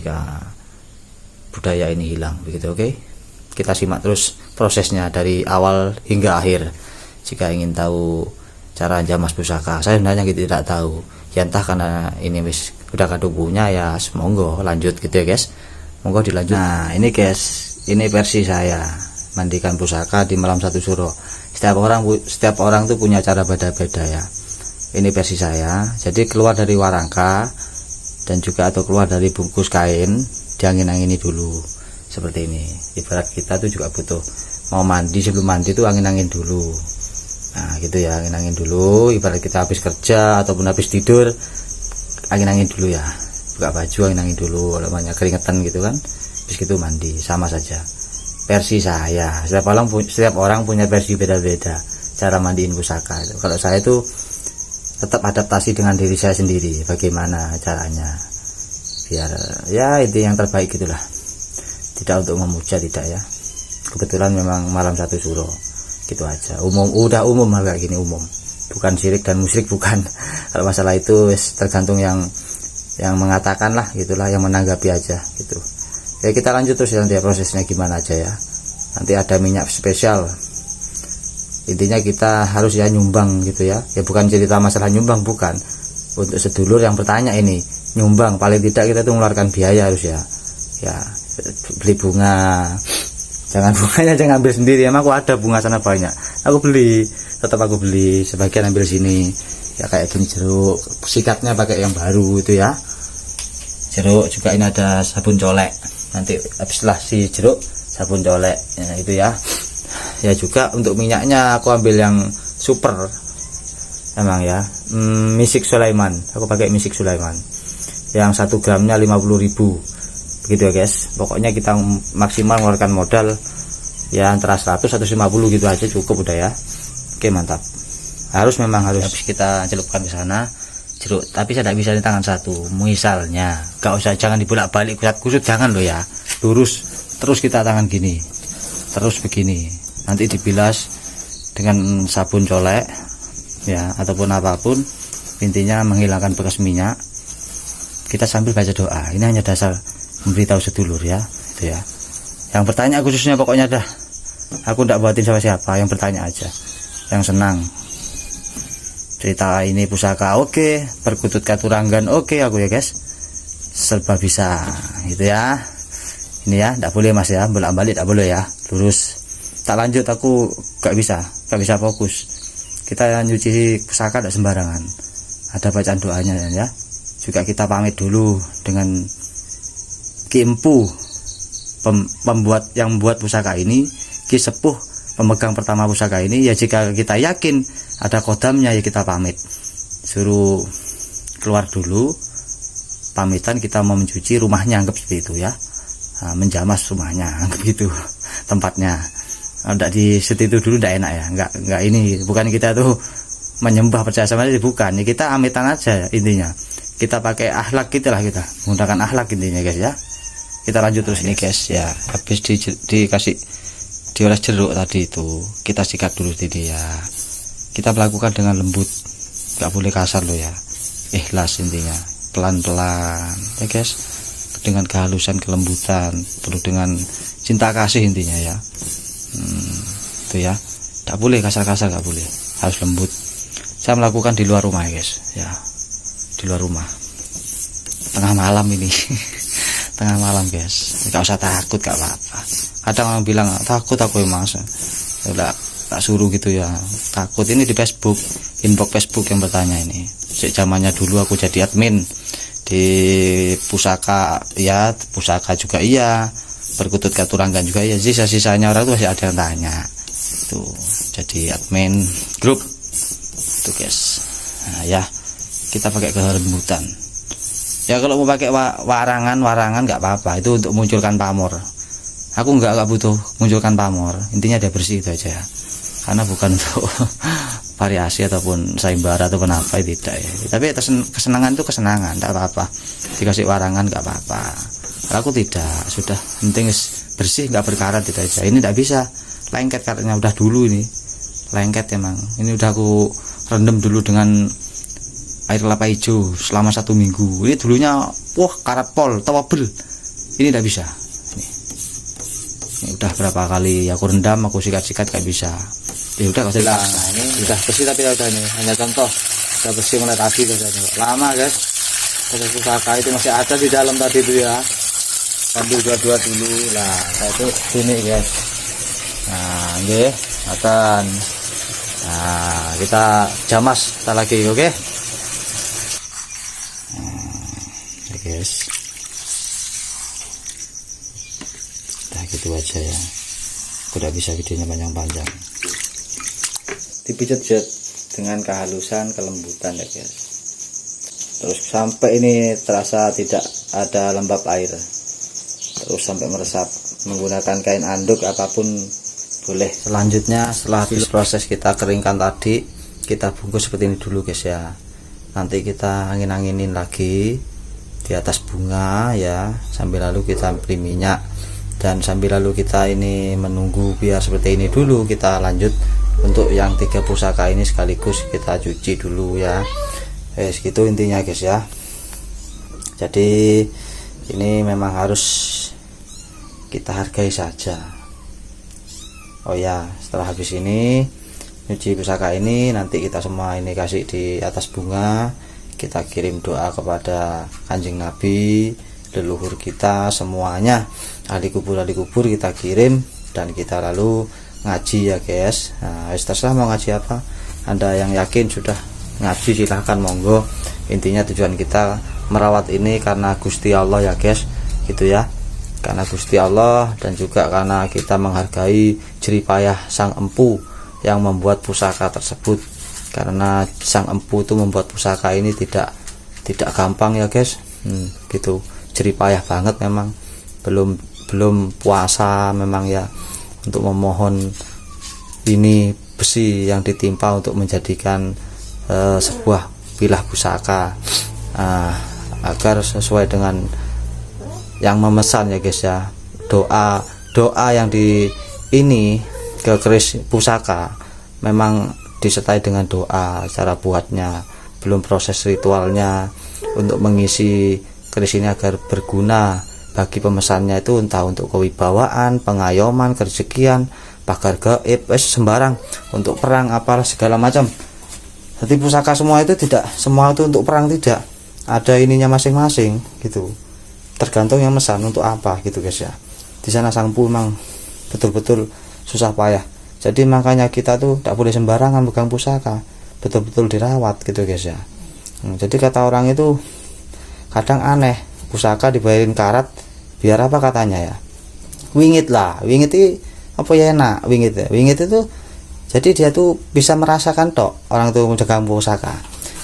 jika budaya ini hilang, begitu. Oke, kita simak terus prosesnya dari awal hingga akhir. Jika ingin tahu cara jamas pusaka, saya sebenarnya gitu tidak tahu ya, entah karena ini wis udah kadung punya ya, monggo lanjut gitu ya guys, monggo dilanjut. Nah ini guys, ini versi saya mandikan pusaka di malam satu suro. Setiap orang tuh punya cara beda-beda ya. Ini versi saya. Jadi keluar dari warangka dan juga atau keluar dari bungkus kain, diangin-angini dulu seperti ini. Ibarat kita tuh juga butuh mau mandi, sebelum mandi tuh angin-angin dulu. Nah gitu ya, angin-angin dulu. Ibarat kita habis kerja ataupun habis tidur, angin-angin dulu ya. Buka baju angin-angin dulu, kalau banyak keringetan gitu kan, habis gitu mandi. Sama saja versi saya. Setiap orang punya versi beda-beda cara mandiin pusaka itu. Kalau saya tuh tetap adaptasi dengan diri saya sendiri, bagaimana caranya biar ya itu yang terbaik gitulah. Tidak untuk memuja, tidak ya, kebetulan memang malam satu suro gitu aja. Udah umum kayak gini, umum, bukan syirik dan musyrik, bukan. Kalau masalah itu tergantung yang mengatakan lah gitulah, yang menanggapi aja gitu ya. Kita lanjut terus ya, nanti prosesnya gimana aja ya. Nanti ada minyak spesial, intinya kita harus ya nyumbang gitu ya. Ya bukan cerita masalah nyumbang, bukan. Untuk sedulur yang bertanya ini, nyumbang paling tidak kita tuh mengeluarkan biaya harus ya. Ya beli bunga, jangan bunganya jangan ambil sendiri. Emang aku ada bunga sana banyak, aku beli, tetap aku beli, sebagian ambil sini ya. Kayak gini jeruk, sikatnya pakai yang baru itu ya. Jeruk juga ini ada sabun colek, nanti habislah si jeruk sabun colek ya, itu ya. Ya juga untuk minyaknya aku ambil yang super emang ya, Misik Sulaiman, aku pakai Misik Sulaiman yang 1 gramnya 50.000 begitu ya guys. Pokoknya kita maksimal mengeluarkan modal ya antara 100-150 gitu aja cukup udah ya. Oke mantap. Memang harus habis kita celupkan ke sana jeruk, tapi saya tidak bisa di tangan satu misalnya, gak usah, jangan dibolak-balik kusut jangan loh ya, lurus terus kita tangan gini terus begini, nanti dibilas dengan sabun colek ya ataupun apapun, intinya menghilangkan bekas minyak. Kita sambil baca doa, ini hanya dasar memberitahu sedulur ya, itu ya. Yang bertanya khususnya pokoknya dah, aku tidak buatin siapa-siapa, yang bertanya aja, yang senang cerita ini pusaka oke, perkutut katuranggan oke, aku ya guys, serba bisa gitu ya. Ini ya, tidak boleh mas ya, bolak-balik tidak boleh ya, lurus. Tak lanjut, aku gak bisa fokus. Kita nyuci pusaka tidak sembarangan, ada bacaan doanya ya. Juga kita pamit dulu dengan Ki Empu, pembuat yang membuat pusaka ini, Ki Sepuh pemegang pertama pusaka ini ya. Jika kita yakin ada kodamnya ya kita pamit, suruh keluar dulu, pamitan kita mau mencuci rumahnya, anggap seperti itu ya. Nah, menjamas rumahnya, anggap gitu tempatnya. Enggak di situ dulu enggak enak ya, enggak ini bukan kita tuh menyembah percaya sama dia, bukan ya, kita amitan aja intinya. Kita pakai akhlak kita lah, kita menggunakan akhlak intinya guys ya. Kita lanjut terus ini guys ya. Habis dikasih dioles jeruk tadi itu, kita sikat dulu di dia. Kita melakukan dengan lembut, nggak boleh kasar loh ya, ikhlas intinya, pelan-pelan ya guys, dengan kehalusan, kelembutan, perlu dengan cinta kasih intinya ya. Itu ya, nggak boleh kasar-kasar, nggak boleh, harus lembut. Saya melakukan di luar rumah ya guys ya, di luar rumah, tengah malam ini. Tengah malam guys, nggak usah takut, gak apa-apa. Kadang orang bilang takut, aku emang udah tak suruh gitu ya, takut. Ini di Facebook, inbox Facebook yang bertanya ini. Zamannya dulu aku jadi admin di pusaka ya, pusaka juga iya, perkutut katuranggan juga iya. Sisa-sisanya orang tuh masih ada yang tanya tuh, jadi admin grup tuh guys. Nah ya, kita pakai kelembutan ya. Kalau mau pakai warangan nggak apa-apa, itu untuk munculkan pamor. Aku nggak butuh munculkan pamor, intinya dia bersih itu aja, karena bukan untuk variasi ataupun sayembara ataupun apa, tidak ya. Tapi kesenangan itu kesenangan, nggak apa-apa. Dikasih warangan nggak apa-apa. Kalau aku tidak, sudah penting bersih, nggak berkarat itu aja. Ini tidak bisa lengket karatnya, udah dulu ini lengket emang. Ini udah aku rendam dulu dengan air kelapa hijau selama 1 minggu. Ini dulunya wah karat pol, tawabel, ini tidak bisa. Ini udah berapa kali aku rendam, aku sikat-sikat gak bisa. Ya udah kasih lah. Nah, ini udah bersih tapi ya udah, ini hanya contoh. Udah bersih mulai tadi guys. Lama guys. Proses pusaka itu masih ada di dalam tadi itu ya. Sambil dua-dua dulu lah. Nah, itu sini guys. Nah, oke, akan. Nah, kita jamas kita lagi, oke? Ya guys. Nah, gitu aja ya. Udah bisa videonya panjang-panjang. Dipijat-pijat dengan kehalusan, kelembutan ya guys. Terus sampai ini terasa tidak ada lembab air. Terus sampai meresap, menggunakan kain anduk apapun boleh. Selanjutnya setelah habis proses kita keringkan tadi, kita bungkus seperti ini dulu guys ya. Nanti kita angin-anginin lagi di atas bunga ya, sambil lalu kita beri minyak, dan sambil lalu kita ini menunggu biar seperti ini dulu. Kita lanjut untuk yang 3 pusaka ini sekaligus kita cuci dulu ya. Segitu intinya guys ya. Jadi ini memang harus kita hargai saja. Oh ya, setelah habis ini nyuci pusaka ini, nanti kita semua ini kasih di atas bunga. Kita kirim doa kepada Kanjeng Nabi, leluhur kita semuanya, ahli kubur kita kirim, dan kita lalu ngaji ya guys. Nah, terserah mau ngaji apa. Anda yang yakin sudah ngaji silahkan monggo. Intinya tujuan kita merawat ini karena Gusti Allah ya guys, gitu ya. Karena Gusti Allah dan juga karena kita menghargai jeripayah sang empu yang membuat pusaka tersebut. Karena sang empu itu membuat pusaka ini tidak gampang ya guys. Gitu, jeripayah banget memang. Belum puasa memang ya, untuk memohon ini besi yang ditimpa untuk menjadikan sebuah bilah pusaka, agar sesuai dengan yang memesan ya guys ya. Doa yang di ini ke keris pusaka memang disertai dengan doa cara buatnya, belum proses ritualnya untuk mengisi keris ini agar berguna bagi pemesannya, itu entah untuk kewibawaan, pengayoman, kerezekian, pagar gaib, sembarang, untuk perang apalah segala macam. Jadi pusaka semua itu tidak semua itu untuk perang, tidak. Ada ininya masing-masing gitu. Tergantung yang mesan untuk apa gitu guys ya. Di sana sang empu memang betul-betul susah payah. Jadi makanya kita tuh tidak boleh sembarangan pegang pusaka, betul-betul dirawat gitu guys ya. Jadi kata orang itu kadang aneh, pusaka dibayarin karat biar apa katanya ya, wingit lah, wingit itu apa ya, enak wingit ya. Wingit itu jadi dia tuh bisa merasakan tok orang tuh menjaga pusaka.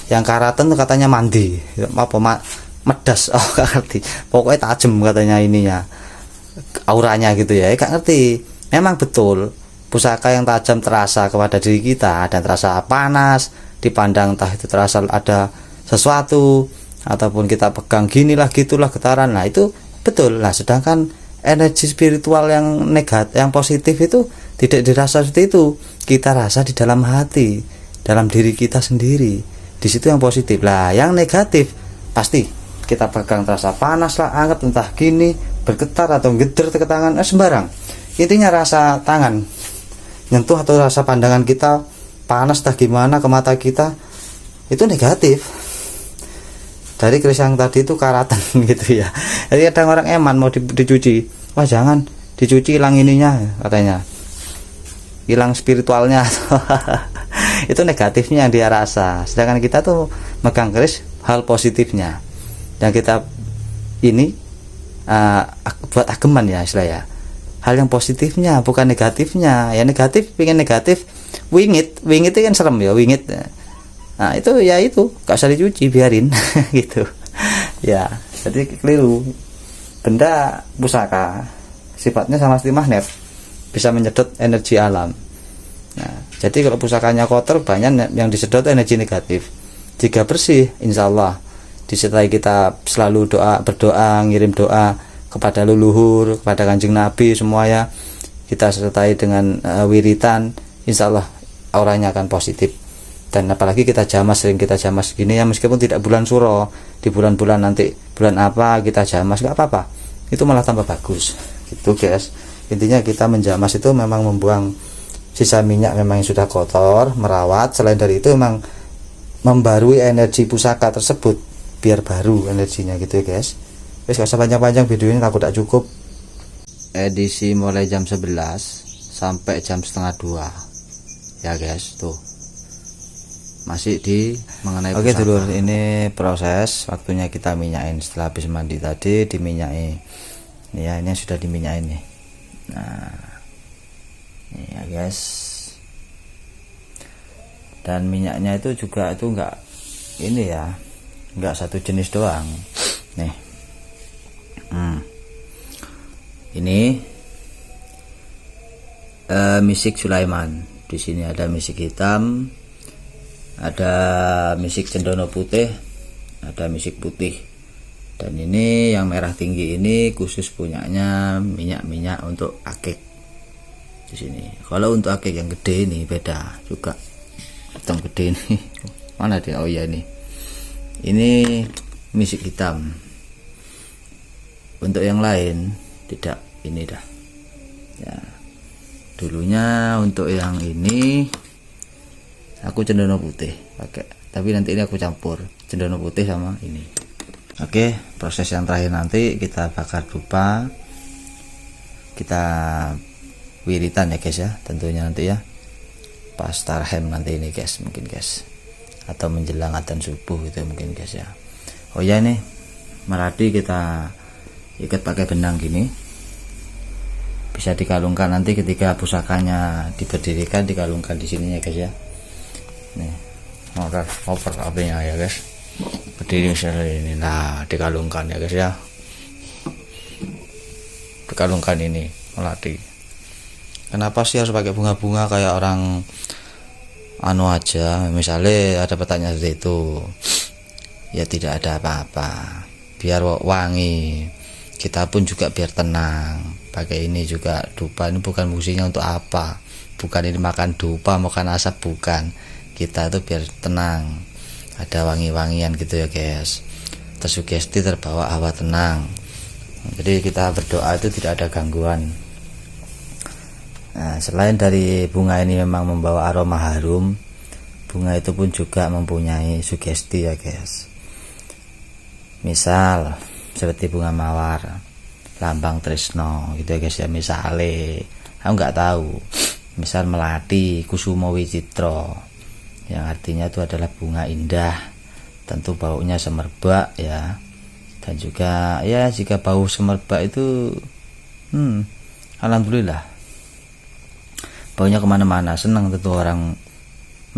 Yang karatan tuh katanya mandi apa medas, oh gak ngerti, pokoknya tajam katanya ininya, auranya gitu ya, gak ngerti. Memang betul pusaka yang tajam terasa kepada diri kita dan terasa panas dipandang, entah itu terasa ada sesuatu ataupun kita pegang ginilah gitulah getaran. Nah itu betul. Nah sedangkan energi spiritual yang negatif, yang positif itu tidak dirasa seperti itu. Kita rasa di dalam hati, dalam diri kita sendiri. Di situ yang positif. Lah yang negatif pasti kita pegang terasa panas lah, anget, entah gini bergetar atau geder ke tangan, sembarang. Intinya rasa tangan nyentuh atau rasa pandangan kita panas tak gimana ke mata kita, itu negatif. Dari keris yang tadi itu karatan gitu ya. Jadi ada orang eman mau dicuci, wah jangan dicuci, hilang ininya katanya, hilang spiritualnya. Itu negatifnya yang dia rasa. Sedangkan kita tuh megang keris hal positifnya, dan kita ini buat ageman ya istilah ya, hal yang positifnya bukan negatifnya. Ya negatif pengen negatif, wingit itu kan serem ya, wingit. Nah itu ya itu gak usah dicuci, biarin gitu ya. Jadi keliru. Benda pusaka sifatnya sama seperti magnet, bisa menyedot energi alam. Nah jadi kalau pusakanya kotor, banyak yang disedot energi negatif. Jika bersih, insya Allah disertai kita selalu berdoa, ngirim doa kepada leluhur, kepada Kanjeng Nabi semua ya, kita sertai dengan wiritan, insya Allah auranya akan positif. Dan apalagi kita jamas, sering kita jamas gini ya, meskipun tidak bulan suro, di bulan-bulan nanti bulan apa kita jamas, nggak apa-apa, itu malah tambah bagus gitu guys. Intinya kita menjamas itu memang membuang sisa minyak memang yang sudah kotor, merawat. Selain dari itu memang membarui energi pusaka tersebut biar baru energinya gitu ya guys. Wes gak usah panjang-panjang video ini, takut tak cukup. Edisi mulai jam 11 sampai jam setengah 2 ya guys, tuh masih di mengenai pusaka. Oke dulur, ini proses waktunya kita minyakin. Setelah habis mandi tadi diminyaki ini ya, ini sudah diminyakin nih. Nah ini ya guys, dan minyaknya itu juga itu enggak ini ya, enggak satu jenis doang nih. Ini misik Sulaiman. Di sini ada misik hitam, ada misik cendono putih, ada misik putih, dan ini yang merah tinggi ini khusus punyanya minyak untuk akik di sini. Kalau untuk akik yang gede ini beda juga, hitam gede ini mana dia? Oh ya, ini misik hitam. Untuk yang lain tidak, ini dah ya. Dulunya untuk yang ini aku cendono putih pakai, tapi nanti ini aku campur cendono putih sama ini. Oke, proses yang terakhir nanti kita bakar dupa, kita wiritan ya guys ya, tentunya nanti ya pas tarhem nanti ini guys, mungkin guys, atau menjelang adzan subuh itu mungkin guys ya. Oh ya, ini melati kita ikat pakai benang gini, bisa dikalungkan nanti ketika pusakanya diberdirikan, dikalungkan di sini ya guys ya. Nih over apinya ya guys, berdiri misalnya ini, nah dikalungkan ya guys ya, dikalungkan ini melati. Kenapa sih harus pakai bunga-bunga kayak orang anu aja? Misalnya ada pertanyaan seperti itu ya, tidak ada apa-apa, biar wangi, kita pun juga biar tenang. Pakai ini juga dupa, ini bukan fungsinya untuk apa, bukan ini makan dupa makan asap, bukan. Kita itu biar tenang, ada wangi-wangian gitu ya guys, tersugesti, terbawa hawa tenang. Jadi kita berdoa itu tidak ada gangguan. Nah, selain dari bunga ini memang membawa aroma harum, bunga itu pun juga mempunyai sugesti ya guys. Misal seperti bunga mawar, lambang tresno gitu ya guys ya. Misale aku nggak tahu, misal melati kusuma wicitra, yang artinya itu adalah bunga indah, tentu baunya semerbak ya. Dan juga ya jika bau semerbak itu alhamdulillah, baunya kemana-mana, senang tentu orang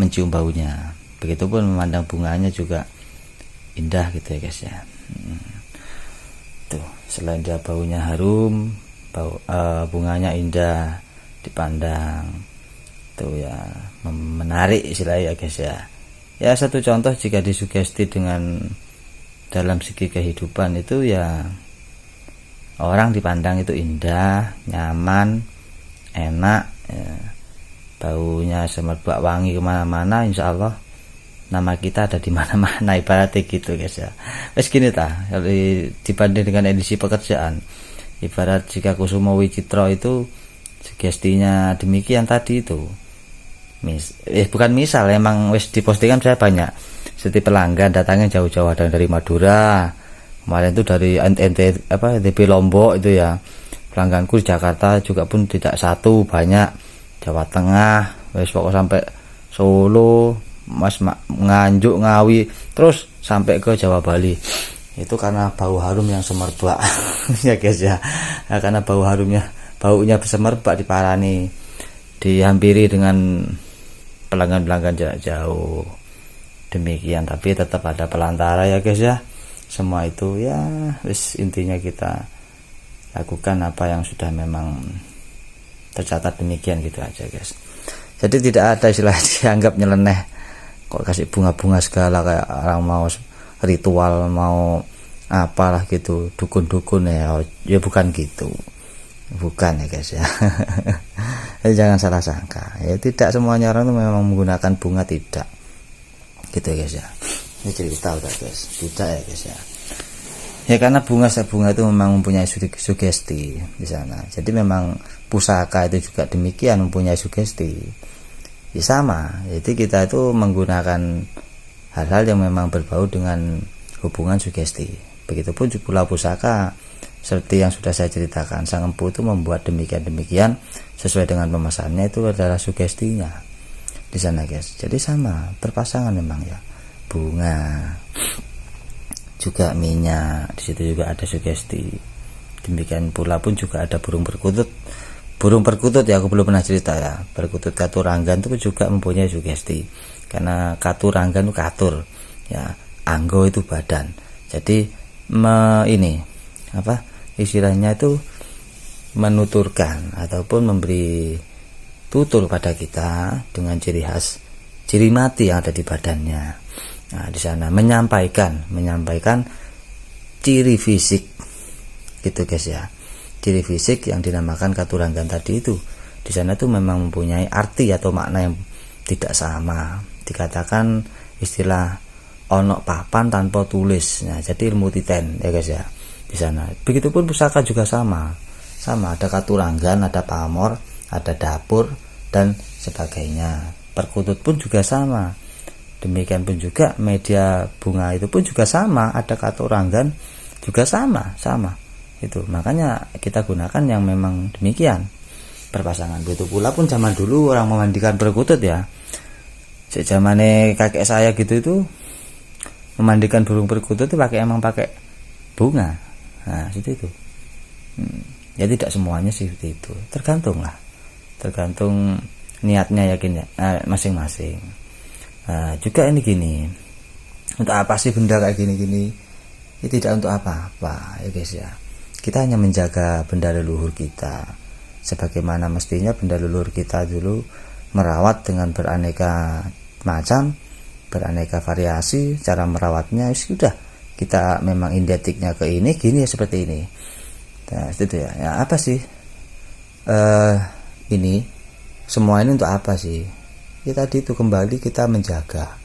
mencium baunya. Begitupun memandang bunganya juga indah gitu ya guys ya. Tuh, selain dia baunya harum, bunganya indah dipandang, tuh ya menarik istilahnya ya guys ya. Ya satu contoh, jika disugesti dengan dalam segi kehidupan itu ya, orang dipandang itu indah, nyaman, enak ya. Baunya semerbak wangi kemana-mana, insya Allah nama kita ada di mana-mana, ibaratnya gitu guys ya. Wes gini tah, kalau dibanding dengan edisi pekerjaan, ibarat jika kusuma wicitra itu sugestinya demikian tadi itu. Bukan misal, emang wes dipostingan saya banyak, seperti pelanggan datangnya jauh-jauh, ada dari Madura, kemarin itu dari NTB Lombok itu ya. Pelangganku di Jakarta juga pun tidak satu, banyak, Jawa Tengah, wes pokok sampai Solo, Mas Nganjuk, Ngawi, terus sampai ke Jawa Bali. Itu karena bau harum yang semerbak ya guys ya. Nah, karena baunya semerbak diparani, dihampiri dengan pelanggan-pelanggan jarak jauh. Demikian, tapi tetap ada pelantara ya guys ya. Semua itu ya wis, intinya kita lakukan apa yang sudah memang tercatat, demikian gitu aja guys. Jadi tidak ada istilah dianggap nyeleneh, kok kasih bunga-bunga segala kayak orang mau ritual, mau apalah gitu, dukun-dukun ya bukan gitu, bukan ya guys ya. Jangan salah sangka ya, tidak semuanya orang itu memang menggunakan bunga, tidak gitu ya guys ya. Ini cerita udah guys, tidak ya guys ya. Ya karena bunga itu memang mempunyai sugesti di sana. Jadi memang pusaka itu juga demikian, mempunyai sugesti. Ya sama. Jadi kita itu menggunakan hal-hal yang memang berbau dengan hubungan sugesti. Begitupun pula pusaka, seperti yang sudah saya ceritakan, sang empu itu membuat demikian sesuai dengan pemesannya, itu adalah sugestinya di sana guys. Jadi sama, berpasangan memang ya. Bunga juga minyak, di situ juga ada sugesti. Demikian pula pun juga ada burung perkutut. Burung perkutut ya, aku belum pernah cerita ya. Perkutut katuranggan itu juga mempunyai sugesti. Karena katuranggan itu katur, ya, anggo itu badan. Jadi ini apa istilahnya itu, menuturkan ataupun memberi tutur pada kita dengan ciri khas, ciri mati yang ada di badannya. Nah, di sana menyampaikan ciri fisik gitu guys ya. Ciri fisik yang dinamakan katuranggan tadi itu di sana tuh memang mempunyai arti atau makna yang tidak sama. Dikatakan istilah ono papan tanpa tulis. Nah, jadi ilmu titen ya guys ya di sana. Begitupun pusaka juga sama, ada katuranggan, ada pamor, ada dapur dan sebagainya. Perkutut pun juga sama. Demikian pun juga media bunga itu pun juga sama, ada katuranggan juga sama itu. Makanya kita gunakan yang memang demikian berpasangan. Begitu pula pun zaman dulu orang memandikan perkutut ya. Zamannya kakek saya gitu itu memandikan burung perkutut itu pakai bunga. Nah, itu. Ya tidak semuanya sih seperti itu. Tergantung niatnya yakin ya, masing-masing. Nah, juga ini gini. Untuk apa sih benda kayak gini-gini? Ini tidak untuk apa-apa ya guys ya. Kita hanya menjaga benda leluhur kita. Sebagaimana mestinya benda leluhur kita dulu merawat dengan beraneka macam, beraneka variasi cara merawatnya. Sudah, kita memang identiknya ke ini, gini ya seperti ini. Nah, itu ya. Ya apa sih? Ini semua ini untuk apa sih? Ya tadi itu kembali kita menjaga.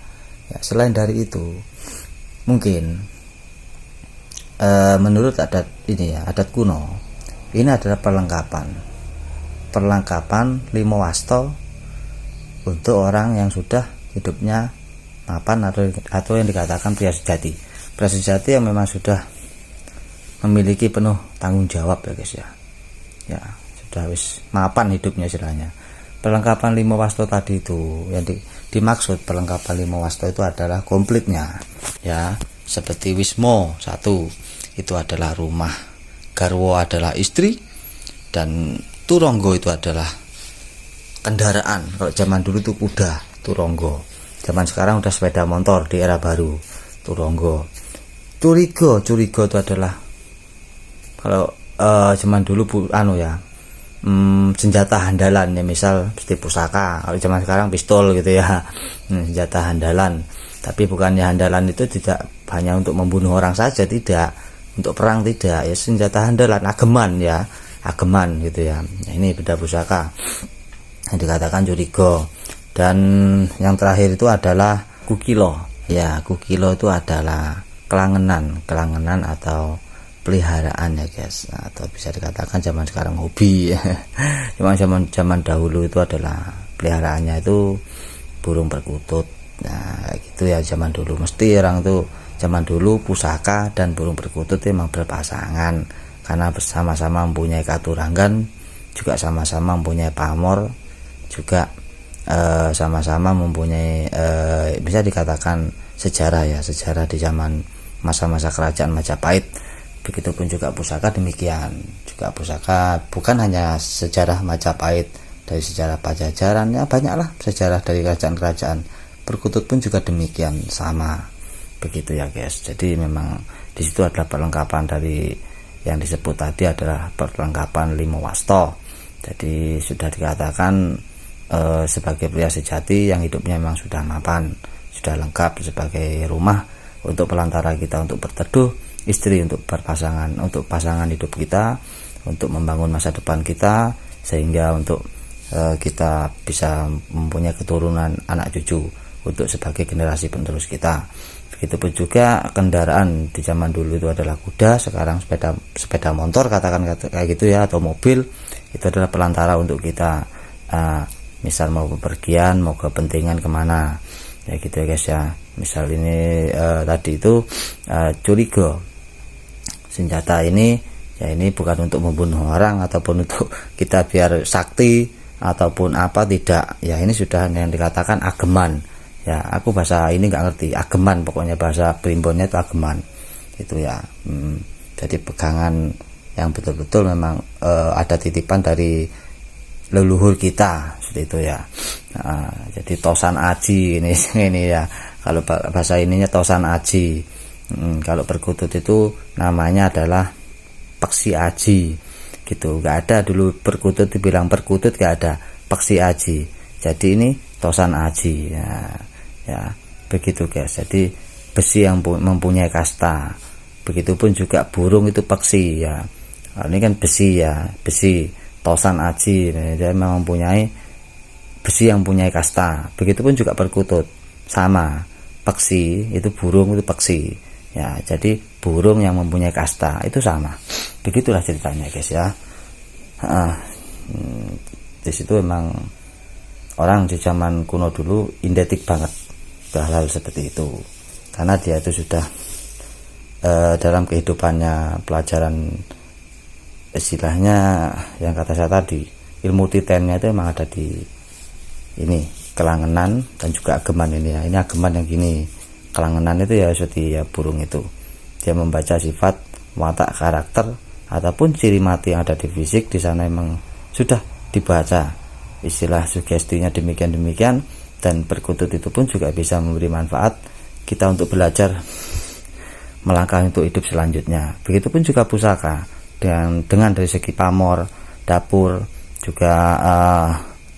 Ya, selain dari itu, mungkin menurut adat ini ya, adat kuno, ini adalah perlengkapan limo wasto untuk orang yang sudah hidupnya mapan atau yang dikatakan pria sejati yang memang sudah memiliki penuh tanggung jawab ya guys ya. Ya, sudah wis mapan hidupnya istilahnya. Perlengkapan limo wasto tadi itu yang dimaksud perlengkapan limo wasto itu adalah komplitnya ya, seperti wismo 1 itu adalah rumah, garwo adalah istri, dan turonggo itu adalah kendaraan. Kalau zaman dulu itu kuda, turonggo. Zaman sekarang udah sepeda motor di era baru, turonggo. Curigo itu adalah, kalau zaman dulu senjata handalan ya, misal seperti pusaka. Kalau zaman sekarang pistol gitu ya, senjata handalan. Tapi bukannya handalan itu tidak hanya untuk membunuh orang saja, tidak, untuk perang tidak ya, senjata handalan, ageman gitu ya. Nah, ini benda pusaka yang dikatakan curigo. Dan yang terakhir itu adalah kukilo ya. Kukilo itu adalah kelangenan atau peliharaan ya guys. Nah, atau bisa dikatakan zaman sekarang hobi ya. Zaman dahulu itu adalah peliharaannya itu burung perkutut. Nah gitu ya zaman dulu. Mesti orang tuh zaman dulu pusaka dan burung perkutut memang berpasangan, karena bersama-sama mempunyai katuranggan, juga sama-sama mempunyai pamor, juga sama-sama mempunyai bisa dikatakan sejarah di zaman masa-masa kerajaan Majapahit. Begitupun juga pusaka demikian. Juga pusaka bukan hanya sejarah Majapahit, dari sejarah Pajajaran ya, banyaklah sejarah dari kerajaan-kerajaan. Perkutut pun juga demikian, sama begitu ya guys. Jadi memang di situ adalah perlengkapan dari yang disebut tadi adalah perlengkapan limo wasto. Jadi sudah dikatakan sebagai pria sejati yang hidupnya memang sudah mapan, sudah lengkap sebagai rumah untuk pelantara kita untuk berteduh, istri untuk berpasangan, untuk pasangan hidup kita, untuk membangun masa depan kita, sehingga untuk kita bisa mempunyai keturunan anak cucu untuk sebagai generasi penerus kita. Begitupun juga kendaraan di zaman dulu itu adalah kuda, sekarang sepeda motor katakan kayak gitu ya, atau mobil. Itu adalah perantara untuk kita misal mau bepergian, mau kepentingan kemana ya gitu ya guys ya. Misal ini tadi itu curiga, senjata ini ya ini bukan untuk membunuh orang ataupun untuk kita biar sakti ataupun apa, tidak ya, ini sudah yang dikatakan ageman ya. Aku bahasa ini nggak ngerti, ageman pokoknya, bahasa primbonnya itu ageman itu ya. Jadi pegangan yang betul-betul memang ada titipan dari leluhur kita seperti itu ya. Jadi tosan aji ini ya, kalau bahasa ininya tosan aji. Kalau perkutut itu namanya adalah peksi aji gitu. Nggak ada dulu perkutut dibilang perkutut, nggak ada, peksi aji. Jadi ini tosan aji ya begitu guys. Jadi besi yang mempunyai kasta. Begitupun juga burung itu peksi ya. Ini kan besi ya, besi tosan aji, dia memang mempunyai besi yang mempunyai kasta. Begitupun juga perkutut sama, peksi itu burung itu peksi ya. Jadi burung yang mempunyai kasta itu sama. Begitulah ceritanya guys ya. Di situ memang orang di zaman kuno dulu identik banget hal seperti itu, karena dia itu sudah dalam kehidupannya pelajaran istilahnya yang kata saya tadi, ilmu titennya itu memang ada di ini kelangenan dan juga ageman ini ya. Ini ageman yang gini, kelangenan itu ya seperti ya burung itu, dia membaca sifat, watak, karakter ataupun ciri mati yang ada di fisik. Di sana memang sudah dibaca istilah sugestinya demikian. Dan perkutut itu pun juga bisa memberi manfaat kita untuk belajar melangkah untuk hidup selanjutnya. Begitupun juga pusaka, dengan dari segi pamor, dapur juga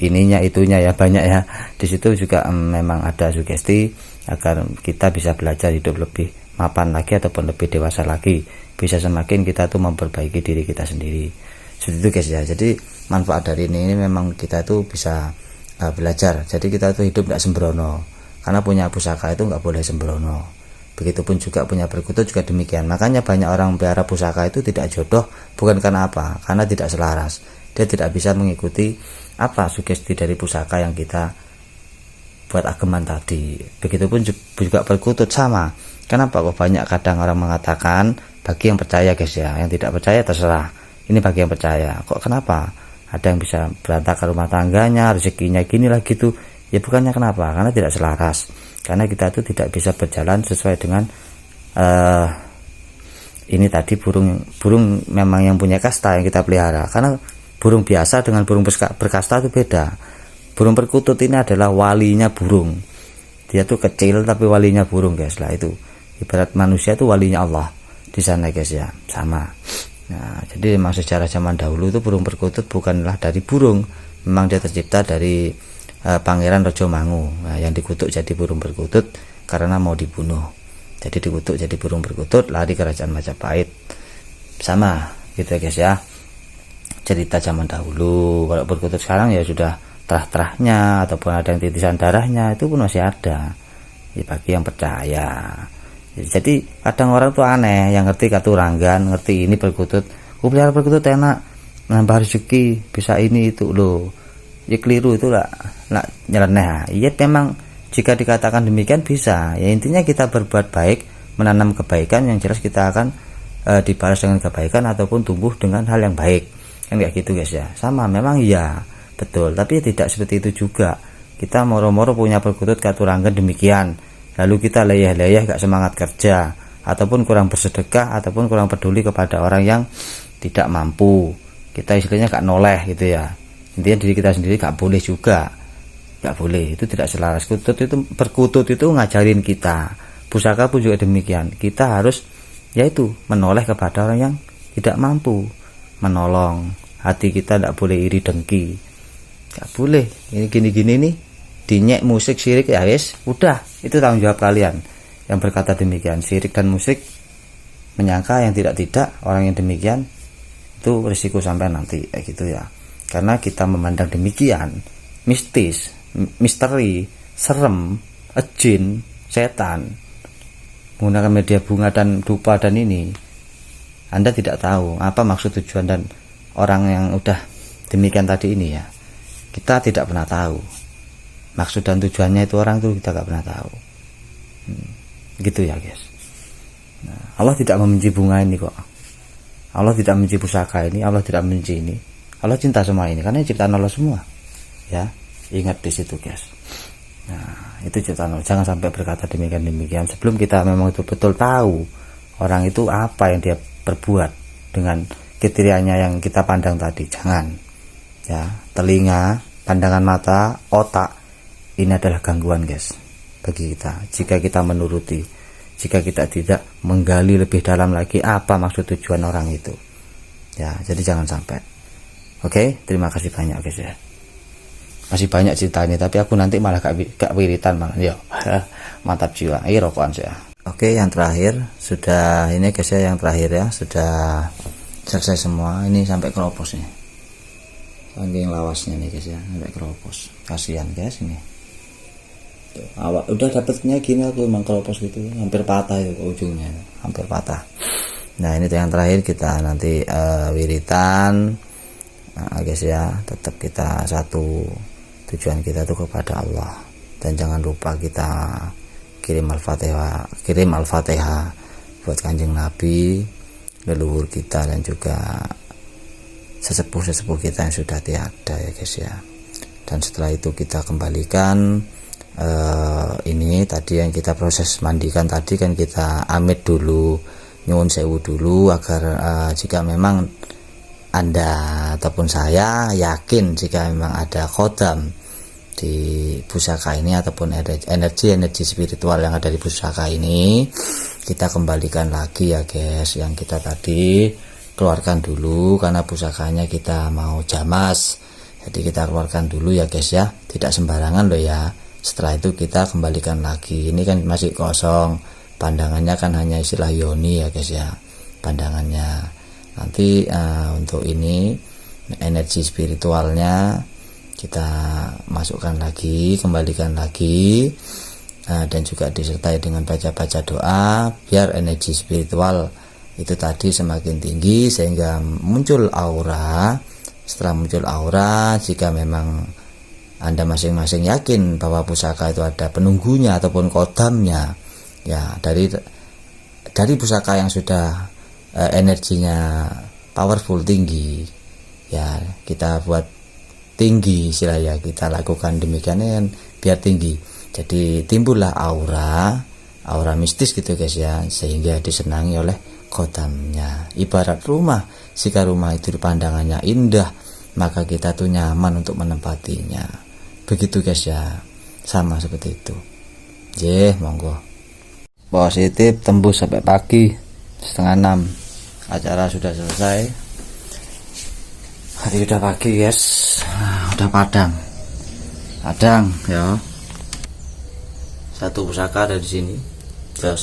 ininya itunya ya banyak ya. Di situ juga memang ada sugesti agar kita bisa belajar hidup lebih mapan lagi ataupun lebih dewasa lagi, bisa semakin kita tuh memperbaiki diri kita sendiri. Seperti itu guys ya. Jadi manfaat dari ini memang kita tuh bisa belajar. Jadi kita tuh hidup tidak sembrono, karena punya pusaka itu nggak boleh sembrono. Begitupun juga punya perkutut juga demikian. Makanya banyak orang pelihara pusaka itu tidak jodoh, bukan karena apa? Karena tidak selaras. Dia tidak bisa mengikuti apa sugesti dari pusaka yang kita buat ageman tadi. Begitupun juga perkutut sama. Kenapa kok banyak kadang orang mengatakan, bagi yang percaya guys ya, yang tidak percaya terserah. Ini bagi yang percaya. Kok kenapa? Ada yang bisa berantakan rumah tangganya, rezekinya gini lah gitu. Ya bukannya kenapa? Karena tidak selaras. Karena kita itu tidak bisa berjalan sesuai dengan ini tadi burung memang yang punya kasta yang kita pelihara. Karena burung biasa dengan burung berkasta itu beda. Burung perkutut ini adalah walinya burung. Dia tuh kecil tapi walinya burung guys lah. Itu ibarat manusia itu walinya Allah di sana guys ya, sama. Nah, jadi memang sejarah zaman dahulu itu burung perkutut bukanlah dari burung, memang dia tercipta dari Pangeran Raja Mangu. Nah, yang dikutuk jadi burung perkutut karena mau dibunuh. Jadi dikutuk jadi burung perkutut, lari kerajaan Majapahit. Sama gitu ya guys ya. Cerita zaman dahulu. Kalau perkutut sekarang ya sudah terah-terahnya ataupun ada yang titisan darahnya, itu pun masih ada. Ya, bagi yang percaya. Jadi kadang orang tuh aneh, yang ngerti katuranggan, ngerti ini perkutut, pelihara perkutut enak, nambah rezeki, bisa ini itu loh. Ya keliru itu lah nyeleneh. Iya memang jika dikatakan demikian bisa. Ya intinya kita berbuat baik, menanam kebaikan, yang jelas kita akan dibalas dengan kebaikan ataupun tumbuh dengan hal yang baik. Kan kayak gitu guys ya. Sama memang iya, betul, tapi tidak seperti itu juga. Kita moro-moro punya perkutut katuranggan demikian, lalu kita leyeh-leyeh gak semangat kerja ataupun kurang bersedekah ataupun kurang peduli kepada orang yang tidak mampu, kita istilahnya gak noleh gitu ya. Intinya diri kita sendiri gak boleh juga, gak boleh, itu tidak selaras. Perkutut itu ngajarin kita, pusaka pun juga demikian. Kita harus yaitu menoleh kepada orang yang tidak mampu, menolong. Hati kita tidak boleh iri dengki, gak boleh. Ini gini-gini nih dinyek musik syirik ya guys, udah itu tanggung jawab kalian yang berkata demikian. Syirik dan musik, menyangka yang tidak orang yang demikian itu risiko sampai nanti kayak gitu ya. Karena kita memandang demikian mistis, misteri, serem, jin, setan, menggunakan media bunga dan dupa dan ini, Anda tidak tahu apa maksud tujuan dan orang yang udah demikian tadi ini ya, kita tidak pernah tahu maksud dan tujuannya itu orang itu, kita gak pernah tahu. Gitu ya guys. Nah, Allah tidak membenci bunga ini kok, Allah tidak membenci pusaka ini, Allah tidak membenci ini, Allah cinta semua ini karena ciptaan Allah semua ya. Ingat di situ guys. Nah, itu ciptaan Allah. Jangan sampai berkata demikian sebelum kita memang betul-betul tahu orang itu apa yang dia berbuat dengan kriterianya yang kita pandang tadi. Jangan ya. Telinga, pandangan mata, otak, ini adalah gangguan guys bagi kita jika kita menuruti, jika kita tidak menggali lebih dalam lagi apa maksud tujuan orang itu ya. Jadi jangan sampai. Oke, terima kasih banyak guys ya. Masih banyak cerita ini, tapi aku nanti malah gak wiritan malah. Yo, mantap jiwa. Ini rokokan saya. Oke, yang terakhir sudah ini guys ya, yang terakhir ya, sudah selesai semua. Ini sampai keropos nih. Saking lawasnya nih guys ya, sampai keropos. Kasihan guys ini. Tuh, awak udah dapetnya gini aku emang keropos gitu, hampir patah itu ke ujungnya, hampir patah. Nah, ini yang terakhir kita nanti wiritan. Nah, guys ya, tetap kita satu tujuan kita tuh kepada Allah, dan jangan lupa kita kirim Al-Fatihah buat Kanjeng Nabi, leluhur kita, dan juga sesepuh kita yang sudah tiada ya guys ya. Dan setelah itu kita kembalikan ini tadi yang kita proses mandikan tadi kan, kita amit dulu, nyuwun sewu dulu, agar jika memang Anda ataupun saya yakin jika memang ada khodam di pusaka ini ataupun energi spiritual yang ada di pusaka ini, kita kembalikan lagi ya guys, yang kita tadi keluarkan dulu karena pusakanya kita mau jamas, jadi kita keluarkan dulu ya guys ya, tidak sembarangan loh ya. Setelah itu kita kembalikan lagi. Ini kan masih kosong, pandangannya kan hanya istilah yoni ya guys ya, pandangannya. Nanti untuk ini energi spiritualnya kita masukkan lagi, kembalikan lagi, dan juga disertai dengan baca-baca doa biar energi spiritual itu tadi semakin tinggi sehingga muncul aura. Setelah muncul aura, jika memang Anda masing-masing yakin bahwa pusaka itu ada penunggunya ataupun kodamnya ya, dari pusaka yang sudah energinya powerful tinggi ya, kita buat tinggi istilahnya, kita lakukan demikian kan biar tinggi, jadi timbullah aura mistis gitu guys ya, sehingga disenangi oleh kodamnya. Ibarat rumah, jika rumah itu pandangannya indah, maka kita tuh nyaman untuk menempatinya. Begitu guys ya, sama seperti itu. Monggo positif tembus sampai pagi 5:30, acara sudah selesai. Hari udah pagi guys, udah padang ya. Satu pusaka ada di sini, terus